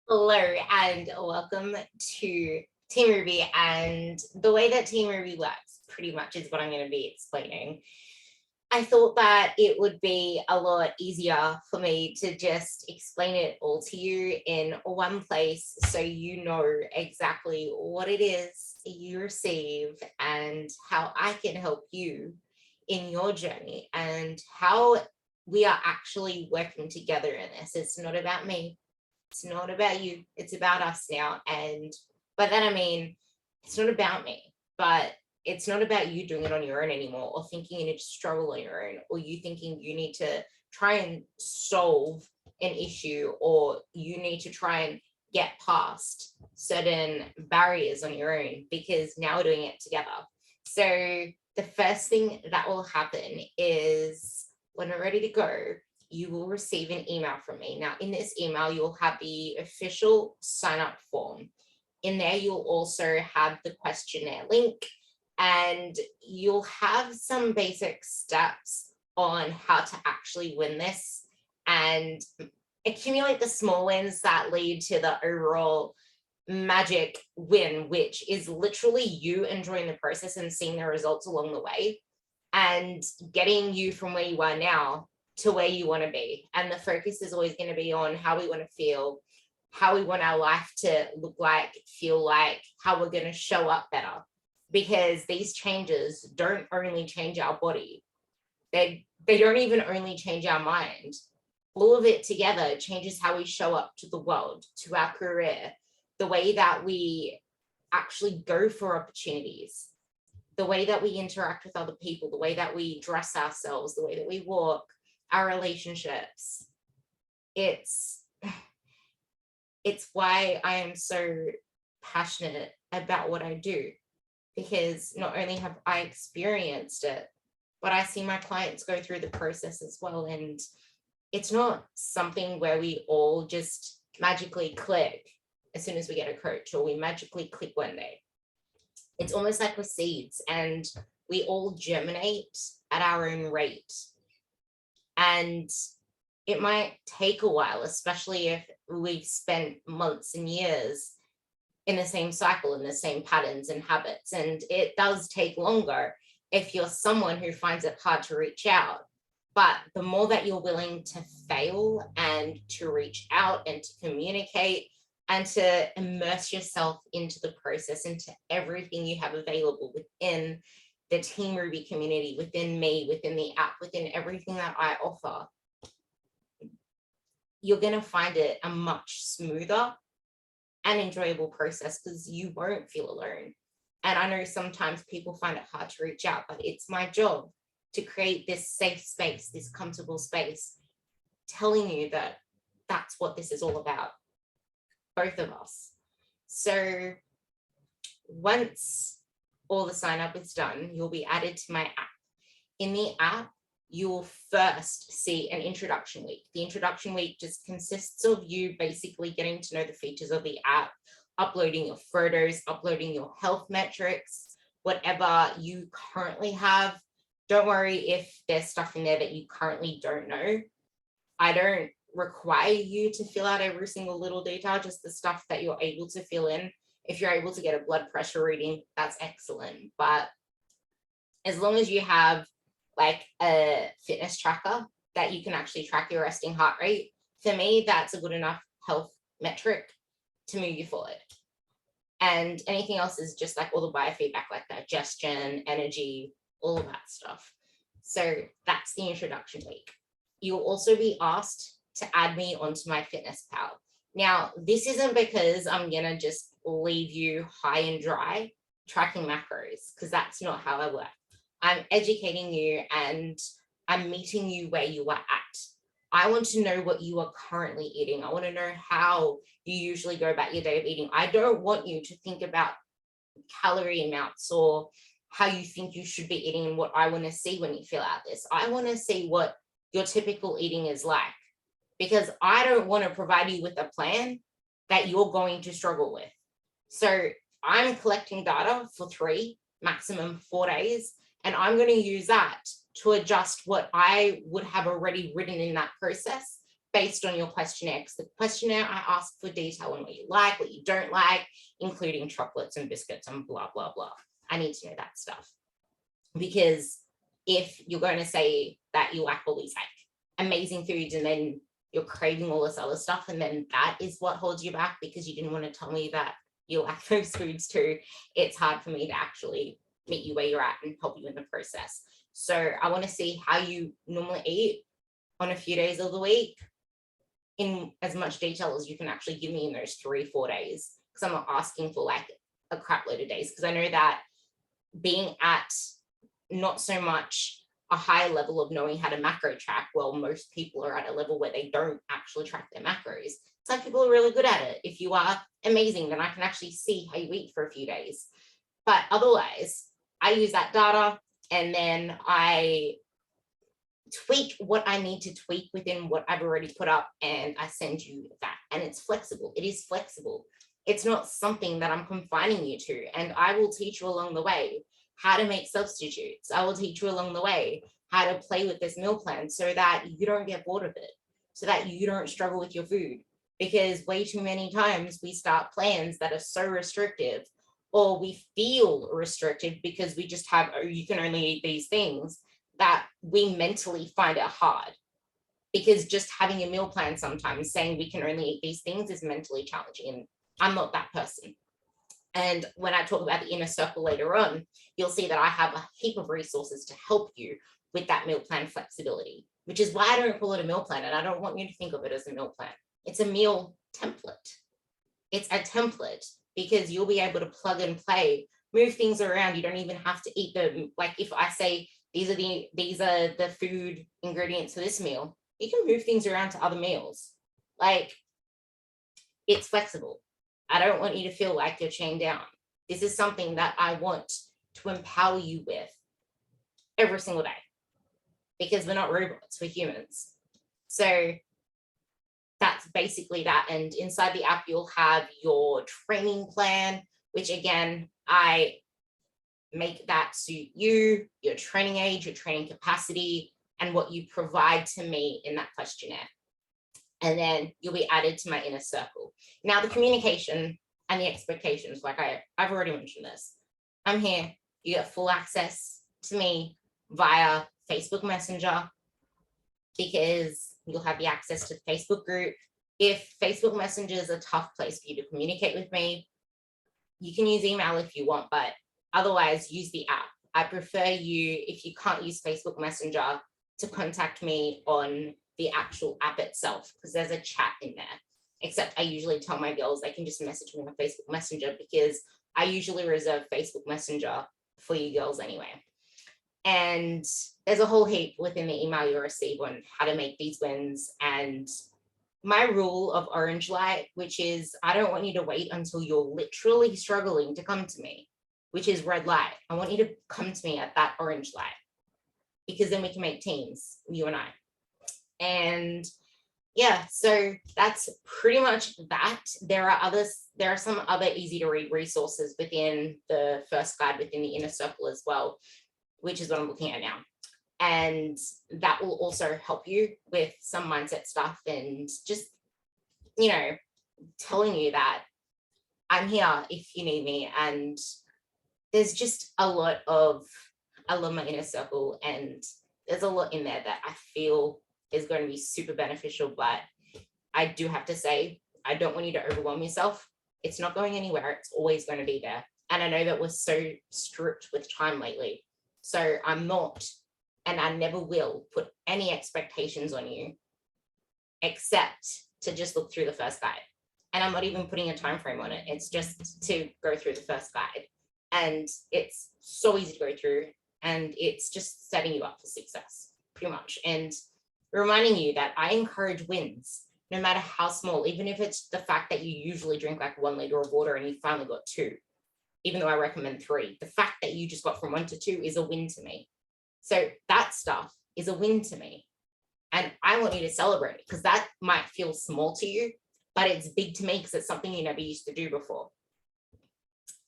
Hello and welcome to Team Ruby. And the way that Team Ruby works pretty much is what I'm going to be explaining. I thought that it would be a lot easier for me to just explain it all to you in one place so you know exactly what it is you receive and how I can help you in your journey and how we are actually working together in this. It's not about me, it's not about you, it's about us now. And by that I mean it's not about me, but it's not about you doing it on your own anymore, or thinking you need to struggle on your own, or you thinking you need to try and solve an issue, or you need to try and get past certain barriers on your own, because now we're doing it together. So the first thing that will happen is when we're ready to go, you will receive an email from me. Now, in this email, you'll have the official sign up form. In there, you'll also have the questionnaire link, and you'll have some basic steps on how to actually win this and accumulate the small wins that lead to the overall magic win, which is literally you enjoying the process and seeing the results along the way and getting you from where you are now to where you want to be. And the focus is always going to be on how we want to feel, how we want our life to look like, feel like, how we're going to show up better. Because these changes don't only change our body, they don't even only change our mind. All of it together changes how we show up to the world, to our career, the way that we actually go for opportunities, the way that we interact with other people, the way that we dress ourselves, the way that we walk, our relationships. It's why I am so passionate about what I do, because not only have I experienced it, but I see my clients go through the process as well. And it's not something where we all just magically click as soon as we get a coach, or we magically click one day. It's almost like we're seeds, and we all germinate at our own rate. And it might take a while, especially if we've spent months and years in the same cycle, in the same patterns and habits. And it does take longer if you're someone who finds it hard to reach out. But the more that you're willing to fail and to reach out and to communicate and to immerse yourself into the process, into everything you have available within the Team Ruby community, within me, within the app, within everything that I offer, you're going to find it a much smoother and enjoyable process, because you won't feel alone. And I know sometimes people find it hard to reach out, but it's my job to create this safe space, this comfortable space, telling you that that's what this is all about, both of us. So once all the sign up is done, you'll be added to my app. In the app, you will first see an introduction week. The introduction week just consists of you basically getting to know the features of the app, uploading your photos, uploading your health metrics, whatever you currently have. Don't worry if there's stuff in there that you currently don't know. I don't require you to fill out every single little detail, just the stuff that you're able to fill in. If you're able to get a blood pressure reading, that's excellent. But as long as you have like a fitness tracker that you can actually track your resting heart rate, for me, that's a good enough health metric to move you forward. And anything else is just like all the biofeedback, like digestion, energy, all of that stuff. So that's the introduction week. You'll also be asked to add me onto myfitnesspal. Now, this isn't because I'm going to just leave you high and dry tracking macros, because that's not how I work. I'm educating you and I'm meeting you where you are at. I want to know what you are currently eating. I want to know how you usually go about your day of eating. I don't want you to think about calorie amounts or how you think you should be eating and what I want to see when you fill out this. I want to see what your typical eating is like, because I don't want to provide you with a plan that you're going to struggle with. So I'm collecting data for 3, maximum 4 days, and I'm going to use that to adjust what I would have already written in that process based on your questionnaire, because the questionnaire, I ask for detail on what you like, what you don't like, including chocolates and biscuits and blah, blah, blah. I need to know that stuff. Because if you're going to say that you like all these like amazing foods and then you're craving all this other stuff, and then that is what holds you back because you didn't want to tell me that you like those foods too, it's hard for me to actually meet you where you're at and help you in the process. So I want to see how you normally eat on a few days of the week in as much detail as you can actually give me in those 3-4 days, because I'm not asking for like a crap load of days, because I know that being at not so much a high level of knowing how to macro track, well, most people are at a level where they don't actually track their macros. Some people are really good at it. If you are amazing, then I can actually see how you eat for a few days. But otherwise, I use that data and then I tweak what I need to tweak within what I've already put up, and I send you that. And it's flexible. It is flexible. It's not something that I'm confining you to. And I will teach you along the way how to make substitutes. I will teach you along the way how to play with this meal plan so that you don't get bored of it, so that you don't struggle with your food. Because way too many times we start plans that are so restrictive, or we feel restricted because we just have, you can only eat these things, that we mentally find it hard. Because just having a meal plan sometimes saying we can only eat these things is mentally challenging. And I'm not that person. And when I talk about the inner circle later on, you'll see that I have a heap of resources to help you with that meal plan flexibility, which is why I don't call it a meal plan. And I don't want you to think of it as a meal plan. It's a meal template. It's a template because you'll be able to plug and play, move things around. You don't even have to eat them. Like if I say, these are the food ingredients for this meal, you can move things around to other meals. Like, it's flexible. I don't want you to feel like you're chained down. This is something that I want to empower you with every single day, because we're not robots, we're humans. So that's basically that. And inside the app, you'll have your training plan, which again, I make that suit you, your training age, your training capacity, and what you provide to me in that questionnaire. And then you'll be added to my inner circle. Now, the communication and the expectations, like I've already mentioned this. I'm here. You get full access to me via Facebook Messenger, because you'll have the access to the Facebook group. If Facebook Messenger is a tough place for you to communicate with me, you can use email if you want, but otherwise use the app. I prefer you, if you can't use Facebook Messenger, to contact me on the actual app itself, because there's a chat in there. Except I usually tell my girls they can just message me on Facebook Messenger, because I usually reserve Facebook Messenger for you girls anyway. And there's a whole heap within the email you'll receive on how to make these wins. And my rule of orange light, which is I don't want you to wait until you're literally struggling to come to me, which is red light. I want you to come to me at that orange light, because then we can make teams, you and I. And yeah, so that's pretty much that. There are some other easy to read resources within the first guide within the inner circle as well, which is what I'm looking at now. And that will also help you with some mindset stuff, and just, you know, telling you that I'm here if you need me. And there's just a lot of, I love my inner circle, and there's a lot in there that I feel is going to be super beneficial. But I do have to say, I don't want you to overwhelm yourself. It's not going anywhere. It's always going to be there. And I know that we're so strict with time lately. So I'm not, and I never will put any expectations on you except to just look through the first guide. And I'm not even putting a time frame on it. It's just to go through the first guide. And it's so easy to go through, and it's just setting you up for success, pretty much. And reminding you that I encourage wins, no matter how small, even if it's the fact that you usually drink like 1 liter of water and you finally got 2, even though I recommend 3. The fact that you just got from 1 to 2 is a win to me. So that stuff is a win to me. And I want you to celebrate it, because that might feel small to you, but it's big to me because it's something you never used to do before.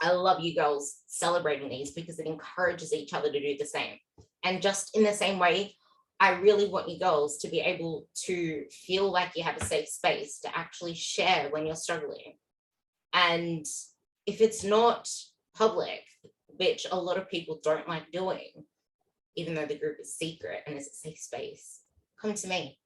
I love you girls celebrating these, because it encourages each other to do the same. And just in the same way, I really want you girls to be able to feel like you have a safe space to actually share when you're struggling. And if it's not public, which a lot of people don't like doing, even though the group is secret and is a safe space, come to me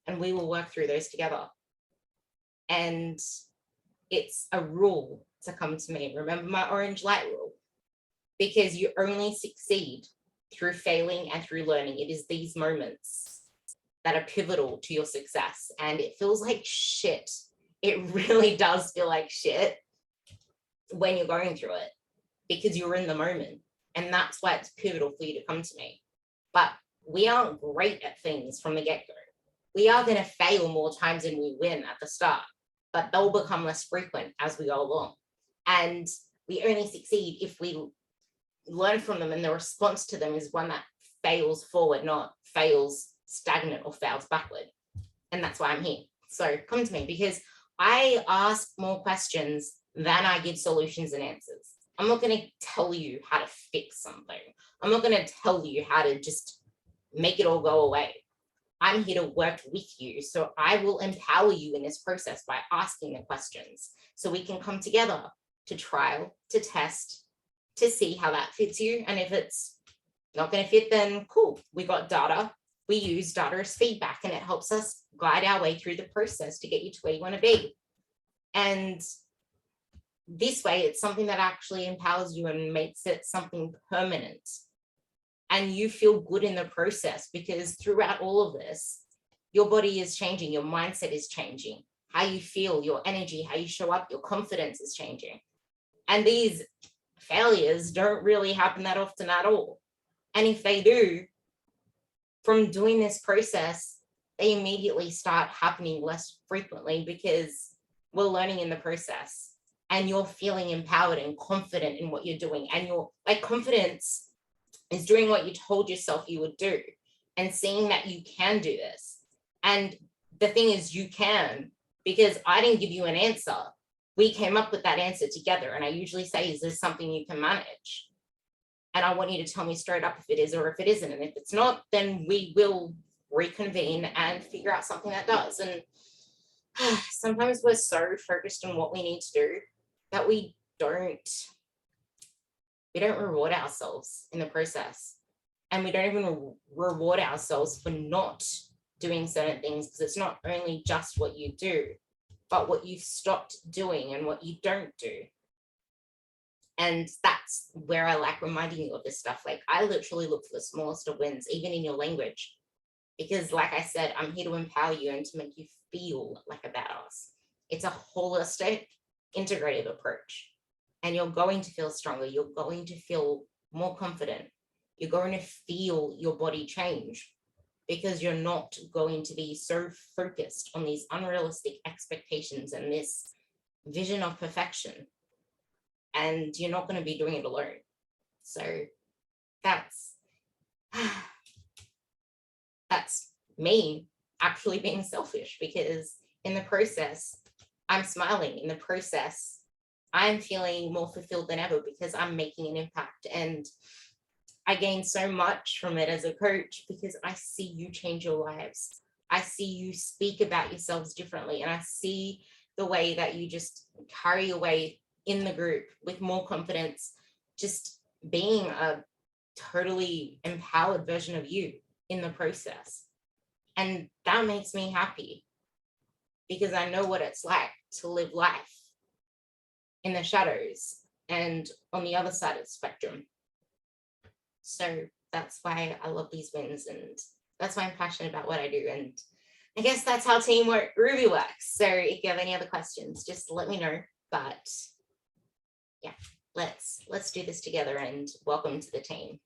and we will work through those together. And it's a rule to come to me. Remember my orange light rule, because you only succeed through failing and through learning. It is these moments that are pivotal to your success. And it feels like shit. It really does feel like shit when you're going through it, because you're in the moment. And that's why it's pivotal for you to come to me. But we aren't great at things from the get-go. We are going to fail more times than we win at the start, but they'll become less frequent as we go along. And we only succeed if we learn from them, and the response to them is one that fails forward, not fails stagnant or fails backward. And that's why I'm here. So come to me, because I ask more questions than I give solutions and answers. I'm not going to tell you how to fix something. I'm not going to tell you how to just make it all go away. I'm here to work with you. So I will empower you in this process by asking the questions, so we can come together to trial, to test, to see how that fits you. And if it's not going to fit, then cool. We got data. We use data as feedback, and it helps us guide our way through the process to get you to where you want to be. And this way, it's something that actually empowers you and makes it something permanent. And you feel good in the process, because throughout all of this, your body is changing, your mindset is changing, how you feel, your energy, how you show up, your confidence is changing. And these failures don't really happen that often at all. And if they do, from doing this process, they immediately start happening less frequently, because we're learning in the process, and you're feeling empowered and confident in what you're doing. And you're like, confidence is doing what you told yourself you would do and seeing that you can do this. And the thing is, you can, because I didn't give you an answer. We came up with that answer together. And I usually say, is this something you can manage? And I want you to tell me straight up if it is or if it isn't. And if it's not, then we will reconvene and figure out something that does. And sometimes we're so focused on what we need to do that we don't reward ourselves in the process. And we don't even reward ourselves for not doing certain things, because it's not only just what you do, but what you've stopped doing and what you don't do. And that's where I like reminding you of this stuff. Like, I literally look for the smallest of wins, even in your language, because like I said, I'm here to empower you and to make you feel like a badass. It's a holistic, integrative approach. And you're going to feel stronger. You're going to feel more confident. You're going to feel your body change, because you're not going to be so focused on these unrealistic expectations and this vision of perfection. And you're not going to be doing it alone. So that's me actually being selfish, because in the process, I'm smiling. In the process, I'm feeling more fulfilled than ever, because I'm making an impact. And I gain so much from it as a coach, because I see you change your lives. I see you speak about yourselves differently. And I see the way that you just carry your way in the group with more confidence, just being a totally empowered version of you in the process. And that makes me happy, because I know what it's like to live life in the shadows and on the other side of the spectrum. So that's why I love these wins, and that's why I'm passionate about what I do. And I guess that's how TEAMRUBY works. So if you have any other questions, just let me know. But yeah, let's do this together, and welcome to the team.